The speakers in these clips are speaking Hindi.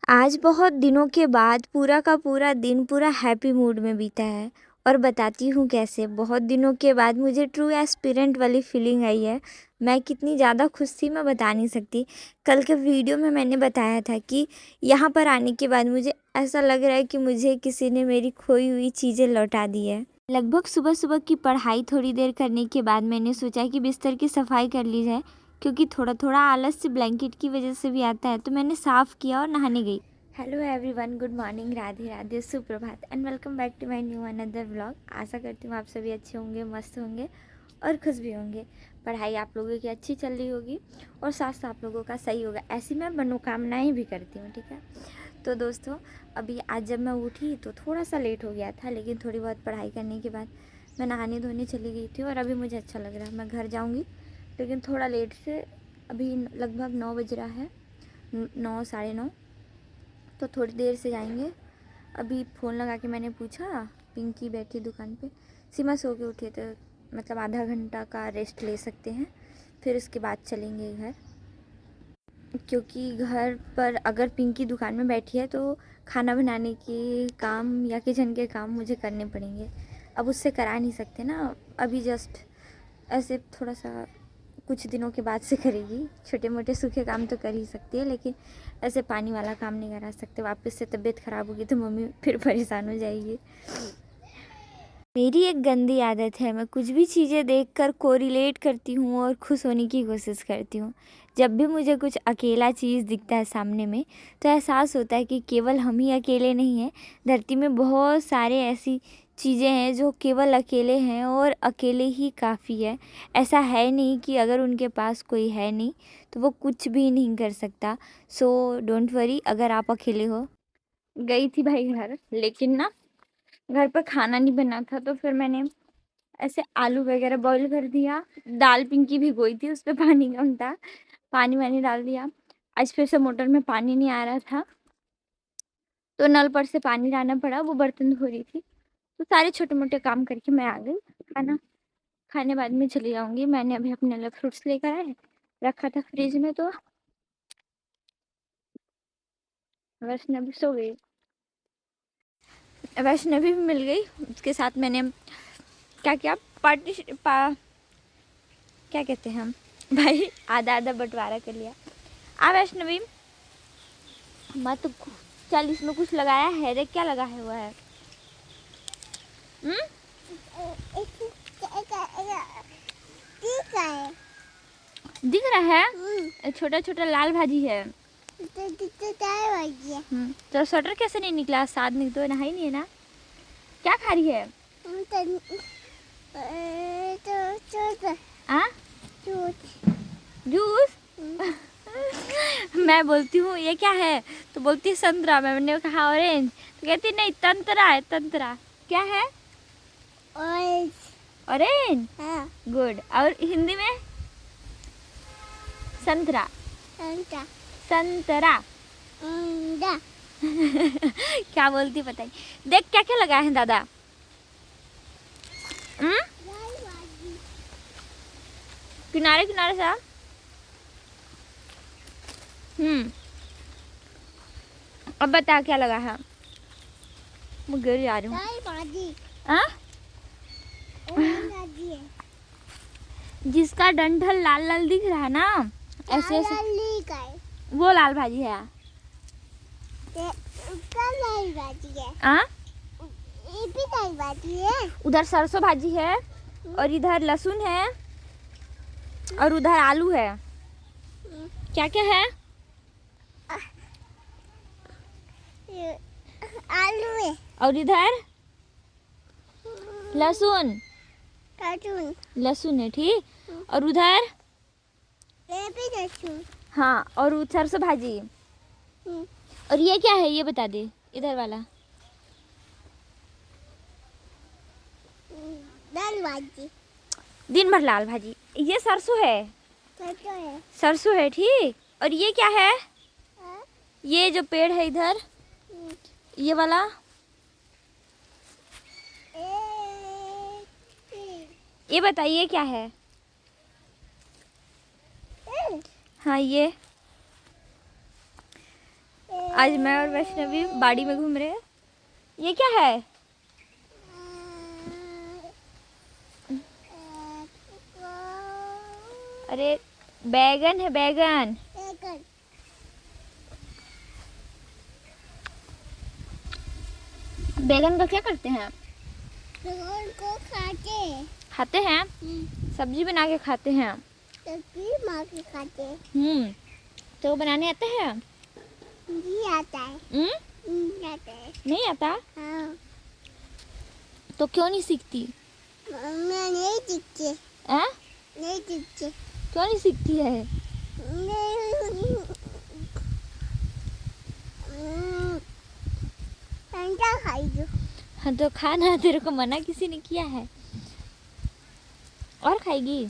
आज बहुत दिनों के बाद पूरा का पूरा दिन पूरा हैप्पी मूड में बीता है। और बताती हूँ कैसे। बहुत दिनों के बाद मुझे ट्रू एस्पिरेंट वाली फीलिंग आई है। मैं कितनी ज़्यादा खुश थी मैं बता नहीं सकती। कल के वीडियो में मैंने बताया था कि यहाँ पर आने के बाद मुझे ऐसा लग रहा है कि मुझे किसी ने मेरी खोई हुई चीज़ें लौटा दी है। लगभग सुबह सुबह की पढ़ाई थोड़ी देर करने के बाद मैंने सोचा कि बिस्तर की सफाई कर ली जाए, क्योंकि थोड़ा थोड़ा आलस से ब्लैंकेट की वजह से भी आता है। तो मैंने साफ़ किया और नहाने गई। Hello everyone, good morning, Radhe Radhe, सुप्रभात and welcome back to my new another vlog. आशा करती हूँ आप सभी अच्छे होंगे, मस्त होंगे और खुश भी होंगे। पढ़ाई आप लोगों की अच्छी चल रही होगी और साथ साथ आप लोगों का सही होगा, ऐसी मैं मनोकामनाएं भी करती हूँ। ठीक है, तो दोस्तों अभी आज जब मैं उठी तो थोड़ा सा लेट हो गया था, लेकिन थोड़ी बहुत पढ़ाई करने के बाद मैं नहाने धोने चली गई थी और अभी मुझे अच्छा लग रहा है। मैं घर जाऊँगी लेकिन थोड़ा लेट से, अभी लगभग 9 बज रहा है, 9 साढ़े 9, तो थोड़ी देर से जाएंगे। अभी फ़ोन लगा के मैंने पूछा, पिंकी बैठी दुकान पे। सीमा सो के उठी तो मतलब आधा घंटा का रेस्ट ले सकते हैं, फिर उसके बाद चलेंगे घर। क्योंकि घर पर अगर पिंकी दुकान में बैठी है तो खाना बनाने के काम या किचन के काम मुझे करने पड़ेंगे। अब उससे करा नहीं सकते ना, अभी जस्ट ऐसे थोड़ा सा कुछ दिनों के बाद से करेगी। छोटे मोटे सूखे काम तो कर ही सकती है, लेकिन ऐसे पानी वाला काम नहीं करा सकते। वापस से तबीयत ख़राब होगी तो मम्मी फिर परेशान हो जाएगी। मेरी एक गंदी आदत है, मैं कुछ भी चीज़ें देखकर कोरिलेट करती हूँ और खुश होने की कोशिश करती हूँ। जब भी मुझे कुछ अकेला चीज़ दिखता है सामने में तो एहसास होता है कि केवल हम ही अकेले नहीं हैं। धरती में बहुत सारे ऐसी चीज़ें हैं जो केवल अकेले हैं और अकेले ही काफ़ी है। ऐसा है नहीं कि अगर उनके पास कोई है नहीं तो वो कुछ भी नहीं कर सकता। सो डोंट वरी अगर आप अकेले हो। गई थी भाई घर, लेकिन ना घर पर खाना नहीं बना था तो फिर मैंने ऐसे आलू वगैरह बॉईल कर दिया। दाल पिंकी भिगोई थी, उस पर पानी कम था, पानी मैंने डाल दिया। आज फिर से मोटर में पानी नहीं आ रहा था तो नल पर से पानी लाना पड़ा, वो बर्तन धो रही थी। तो सारे छोटे मोटे काम करके मैं आ गई। खाना खाने बाद में चली जाऊंगी। मैंने अभी अपने लिए फ्रूट्स लेकर आए रखा था फ्रिज में, तो वैष्णवी सो गई। वैष्णवी भी मिल गई, उसके साथ मैंने क्या क्या क्या कहते हैं हम भाई, आधा आधा बंटवारा कर लिया। आ वैष्णवी मत चल, इसमें कुछ लगाया है रे, क्या लगा है हुआ है? दिख रहा है, छोटा छोटा लाल भाजी है। तो स्वेटर कैसे नहीं निकला? साथ नहीं तो नहाई नहीं है ना? क्या खा रही है? जूस। मैं बोलती हूँ ये क्या है तो बोलती है संतरा। मैंने कहा ऑरेंज, तो कहती नहीं तंतरा है। तंतरा क्या है? ऑरेंज। Orange, good. और हिंदी में संतरा। संतरा क्या बोलती पता ही। देख क्या क्या लगा है दादा। किनारे किनारे से। अब बता क्या लगा है? मैं गिर जा रही हूँ। जिसका डंठल लाल लाल दिख रहा है ना, ऐसे ऐसे वो लाल भाजी है। उधर सरसों भाजी है और इधर लहसुन है और उधर आलू है। क्या क्या है? आलू है और इधर लहसुन। लहसुन है, ठीक। और उधर हाँ, और सरसों भाजी। और ये क्या है ये बता दे, इधर वाला। लाल भाजी, दिन भर लाल भाजी। ये सरसों है। सरसों है, ठीक। और ये क्या है? ये जो पेड़ है इधर, ये वाला, ये बताइए क्या है? हाँ ये। आज मैं और वैष्णवी बाड़ी में घूम रहे हैं। ये क्या है? अरे बैगन है, बैगन। बैगन का क्या करते हैं? बैगन को खाते हैं। सब्जी बना के खाते हैं। सब्जी मार के खाते। तो बनाने आता है? नहीं आता है। नहीं आता है। नहीं आता? हाँ। तो क्यों नहीं सीखती? मैं नहीं सीखती। नहीं सीखती। क्यों नहीं सीखती है? ठंडा खाई जो। हाँ तो खाना, तेरे को मना किसी ने किया है? और खाएगी?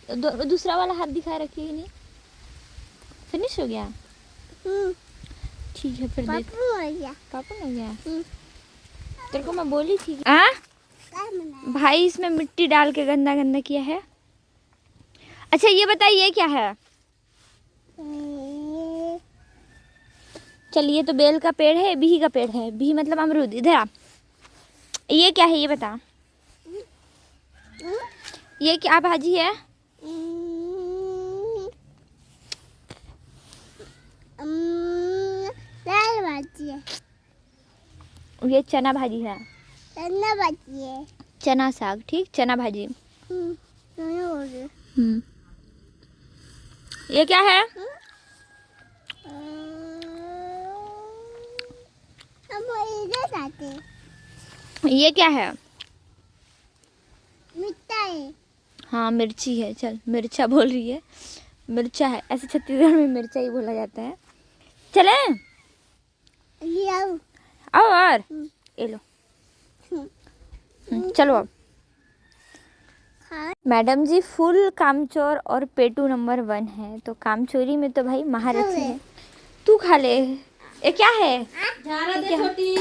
दूसरा वाला हाथ दिखा रखी नहीं। फिनिश हो गया? ठीक है फिर दे। पापा हो गया। तेरे को मैं बोली थी। भाई इसमें मिट्टी डाल के गंदा गंदा किया है। अच्छा ये बताइए ये क्या है? चलिए तो बेल का पेड़ है, बिही का पेड़ है। बिही मतलब अमरूद। इधर आ। ये क्या है ये बता। ये क्या भाजी है? लाल भाजी है। ये चना भाजी है। चना भाजी है। चना साग। ठीक, चना भाजी। ये क्या है? हम इधर जाते हैं। ये क्या है? मिर्चा है। हाँ मिर्ची है। चल मिर्चा बोल रही है, मिर्चा है। ऐसे छत्तीसगढ़ में मिर्चा ही बोला जाता है। चले आओ और ये लो। चलो अब। मैडम जी फुल कामचोर और पेटू नंबर 1 है। तो कामचोरी में तो भाई महारथी है। तू खा ले। ये क्या है? झारा दे छोटी,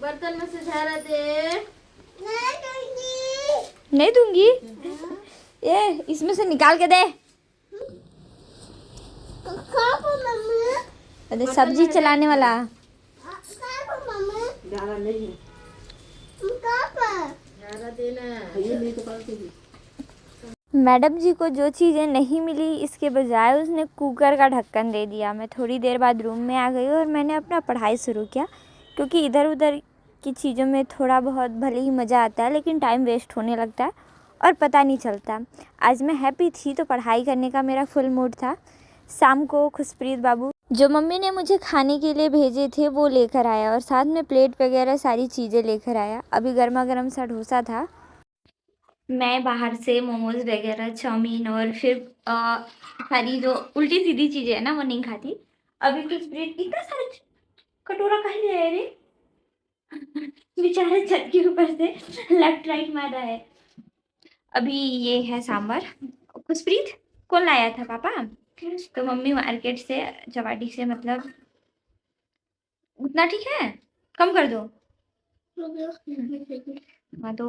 बर्तन में से झारा दे। नहीं दूंगी। ये इसमें से निकाल के दे। अरे सब्जी चलाने वाला। झारा नहीं है, झारा देना। ये मेरे को पास दे। मैडम जी को जो चीज़ें नहीं मिली, इसके बजाय उसने कुकर का ढक्कन दे दिया। मैं थोड़ी देर बाद रूम में आ गई और मैंने अपना पढ़ाई शुरू किया, क्योंकि इधर उधर की चीज़ों में थोड़ा बहुत भले ही मज़ा आता है लेकिन टाइम वेस्ट होने लगता है और पता नहीं चलता। आज मैं हैप्पी थी तो पढ़ाई करने का मेरा फुल मूड था। शाम को खुशप्रीत बाबू जो मम्मी ने मुझे खाने के लिए भेजे थे वो लेकर आया और साथ में प्लेट वगैरह सारी चीज़ें लेकर आया। अभी गर्मा गर्म सा डोसा था। मैं बाहर से मोमोज वगैरह, चाउमीन और फिर सारी जो उल्टी सीधी चीज़ें है ना वो नहीं खाती। अभी खुशप्रीत इतना सारा कटोरा कहाँ ले आए रे? बेचारा छत के ऊपर से लेफ्ट राइट मार रहा है। अभी ये है सांभर। खुशप्रीत कौन लाया था? पापा। तो मम्मी मार्केट से, चवाटी से, मतलब उतना ठीक है, कम कर दो। हाँ तो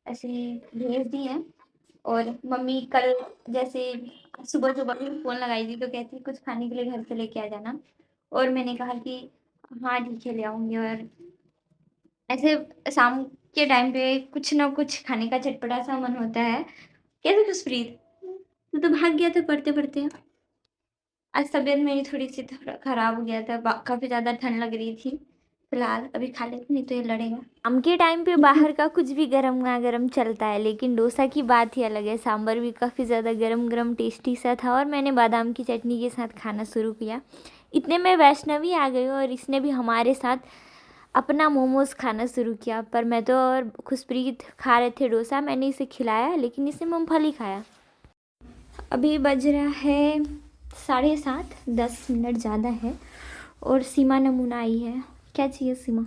ऐसे भेज दी है। और मम्मी कल जैसे सुबह सुबह फ़ोन लगाई थी तो कहती कुछ खाने के लिए घर से लेके आ जाना। और मैंने कहा कि हाँ ठीक है ले आऊँगी। और ऐसे शाम के टाइम पे कुछ ना कुछ खाने का चटपटा सा मन होता है। कैसे खुशप्रीत? तू तो भाग गया था पढ़ते पढ़ते। आज तबीयत मेरी थोड़ी सी खराब हो गया था, काफ़ी ज़्यादा ठंड लग रही थी। फिलहाल अभी खा लेते, नहीं तो ये लड़ेगा। शाम के टाइम पे बाहर का कुछ भी गरम चलता है, लेकिन डोसा की बात ही अलग है। सांभर भी काफ़ी ज़्यादा गरम टेस्टी सा था और मैंने बादाम की चटनी के साथ खाना शुरू किया। इतने में वैष्णवी आ गई और इसने भी हमारे साथ अपना मोमोज़ खाना शुरू किया। पर मैं तो और खुशप्रीत खा रहे थे डोसा। मैंने इसे खिलाया लेकिन इसने मूँगफली खाया। अभी बज रहा है 7:30, 10 मिनट ज़्यादा है। और सीमा नमूना आई है। क्या चाहिए सीमा?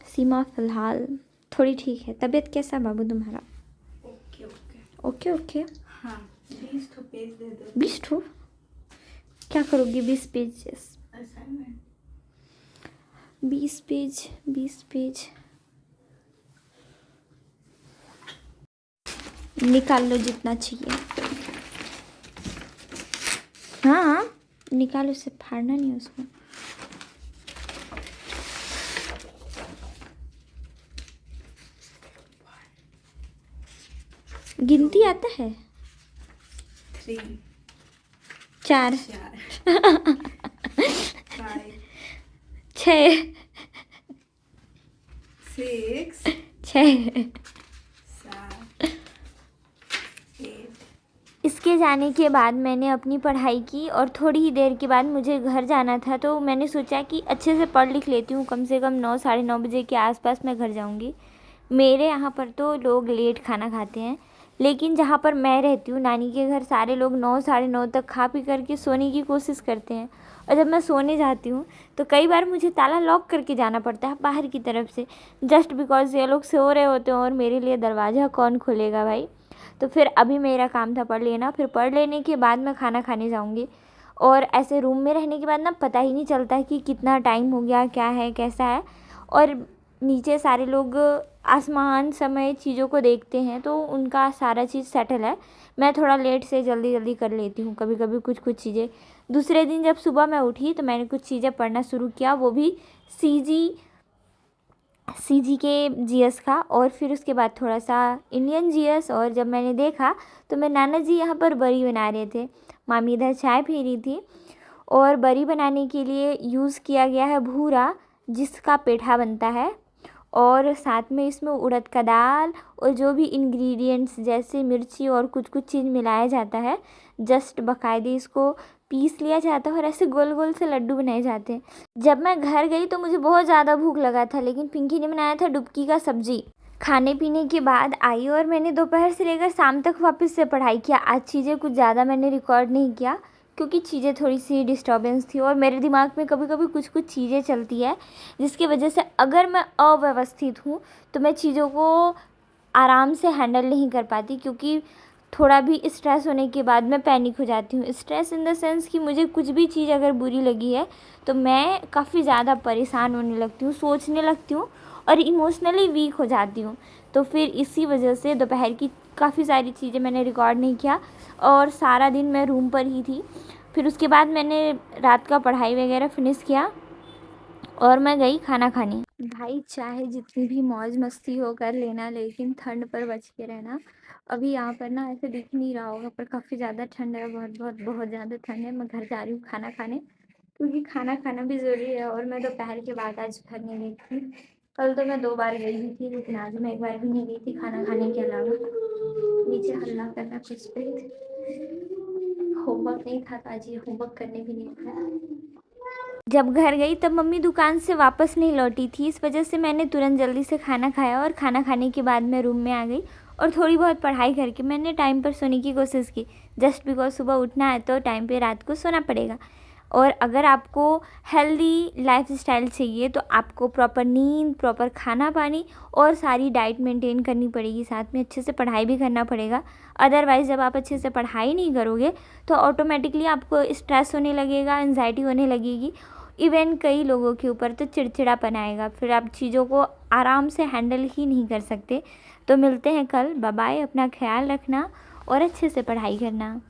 सीमा फ़िलहाल थोड़ी ठीक है। तबीयत कैसा है बाबू तुम्हारा? Okay okay okay okay. हाँ 20 ठो पेज दे दो। 20 ठो? क्या करोगी 20 पेजेस? असाइनमेंट। 20 पेज 20 पेज निकाल लो जितना चाहिए। हाँ निकाल, उससे फाड़ना नहीं है उसको। गिनती आता है? 3 4 4 5 6 6 7। 8। इसके जाने के बाद मैंने अपनी पढ़ाई की और थोड़ी ही देर के बाद मुझे घर जाना था, तो मैंने सोचा कि अच्छे से पढ़ लिख लेती हूँ, कम से कम 9 साढ़े 9 बजे के आसपास मैं घर जाऊँगी। मेरे यहाँ पर तो लोग लेट खाना खाते हैं, लेकिन जहाँ पर मैं रहती हूँ नानी के घर, सारे लोग 9 साढ़े 9 तक खा पी करके सोने की कोशिश करते हैं। और जब मैं सोने जाती हूँ तो कई बार मुझे ताला लॉक करके जाना पड़ता है बाहर की तरफ से, जस्ट बिकॉज ये लोग सो रहे होते हैं और मेरे लिए दरवाज़ा कौन खोलेगा भाई। तो फिर अभी मेरा काम था पढ़ लेना, फिर पढ़ लेने के बाद मैं खाना खाने जाऊँगी। और ऐसे रूम में रहने के बाद ना पता ही नहीं चलता कि कितना टाइम हो गया, क्या है कैसा है। और नीचे सारे लोग आसमान समय चीज़ों को देखते हैं, तो उनका सारा चीज़ सेटल है। मैं थोड़ा लेट से जल्दी जल्दी कर लेती हूँ कभी कभी कुछ कुछ चीज़ें। दूसरे दिन जब सुबह मैं उठी तो मैंने कुछ चीज़ें पढ़ना शुरू किया, वो भी सीजी के जीएस का, और फिर उसके बाद थोड़ा सा इंडियन जीएस। और जब मैंने देखा तो मेरे नाना जी यहाँ पर बड़ी बना रहे थे, मामी इधर चाय पी रही थी। और बड़ी बनाने के लिए यूज़ किया गया है भूरा, जिसका पेठा बनता है, और साथ में इसमें उड़द का दाल और जो भी इंग्रेडिएंट्स जैसे मिर्ची और कुछ कुछ चीज़ मिलाया जाता है। जस्ट बाकायदे इसको पीस लिया जाता है और ऐसे गोल गोल से लड्डू बनाए जाते हैं। जब मैं घर गई तो मुझे बहुत ज़्यादा भूख लगा था, लेकिन पिंकी ने बनाया था डुबकी का सब्जी। खाने पीने के बाद आई और मैंने दोपहर से लेकर शाम तक वापस से पढ़ाई किया। आज चीज़ें कुछ ज़्यादा मैंने रिकॉर्ड नहीं किया क्योंकि चीज़ें थोड़ी सी डिस्टर्बेंस थी, और मेरे दिमाग में कभी कभी कुछ कुछ चीज़ें चलती है जिसकी वजह से अगर मैं अव्यवस्थित हूँ तो मैं चीज़ों को आराम से हैंडल नहीं कर पाती, क्योंकि थोड़ा भी स्ट्रेस होने के बाद मैं पैनिक हो जाती हूँ। स्ट्रेस इन द सेंस कि मुझे कुछ भी चीज़ अगर बुरी लगी है तो मैं काफ़ी ज़्यादा परेशान होने लगती हूँ, सोचने लगती हूँ और इमोशनली वीक हो जाती हूँ। तो फिर इसी वजह से दोपहर की काफ़ी सारी चीज़ें मैंने रिकॉर्ड नहीं किया और सारा दिन मैं रूम पर ही थी। फिर उसके बाद मैंने रात का पढ़ाई वगैरह फिनिश किया और मैं गई खाना खाने। भाई चाहे जितनी भी मौज मस्ती हो कर लेना, लेकिन ठंड पर बच के रहना। अभी यहाँ पर ना ऐसे दिख नहीं रहा होगा पर काफ़ी ज़्यादा ठंड है, बहुत बहुत बहुत ज़्यादा ठंड है। मैं घर जा रही हूँ खाना खाने, क्योंकि खाना खाना भी ज़रूरी है। और मैं दोपहर के बाद आज घर नहीं गई थी। कल तो मैं 2 बार गई हुई थी, लेकिन आज मैं 1 बार भी नहीं गई थी खाना खाने के अलावा। नीचे हल्ला करना कुछ पे, होमवर्क नहीं था तो आज ये होमवर्क करने भी नहीं था। जब घर गई तब मम्मी दुकान से वापस नहीं लौटी थी, इस वजह से मैंने तुरंत जल्दी से खाना खाया और खाना खाने के बाद मैं रूम में आ गई और थोड़ी बहुत पढ़ाई करके मैंने टाइम पर सोने की कोशिश की। जस्ट बिकॉज सुबह उठना है तो टाइम पे रात को सोना पड़ेगा। और अगर आपको हेल्दी लाइफस्टाइल चाहिए तो आपको प्रॉपर नींद, प्रॉपर खाना पानी और सारी डाइट मेंटेन करनी पड़ेगी, साथ में अच्छे से पढ़ाई भी करना पड़ेगा। अदरवाइज़ जब आप अच्छे से पढ़ाई नहीं करोगे तो ऑटोमेटिकली आपको स्ट्रेस होने लगेगा, एंजाइटी होने लगेगी, इवन कई लोगों के ऊपर तो चिड़चिड़ापन आएगा, फिर आप चीज़ों को आराम से हैंडल ही नहीं कर सकते। तो मिलते हैं कल, बाय बाय, अपना ख्याल रखना और अच्छे से पढ़ाई करना।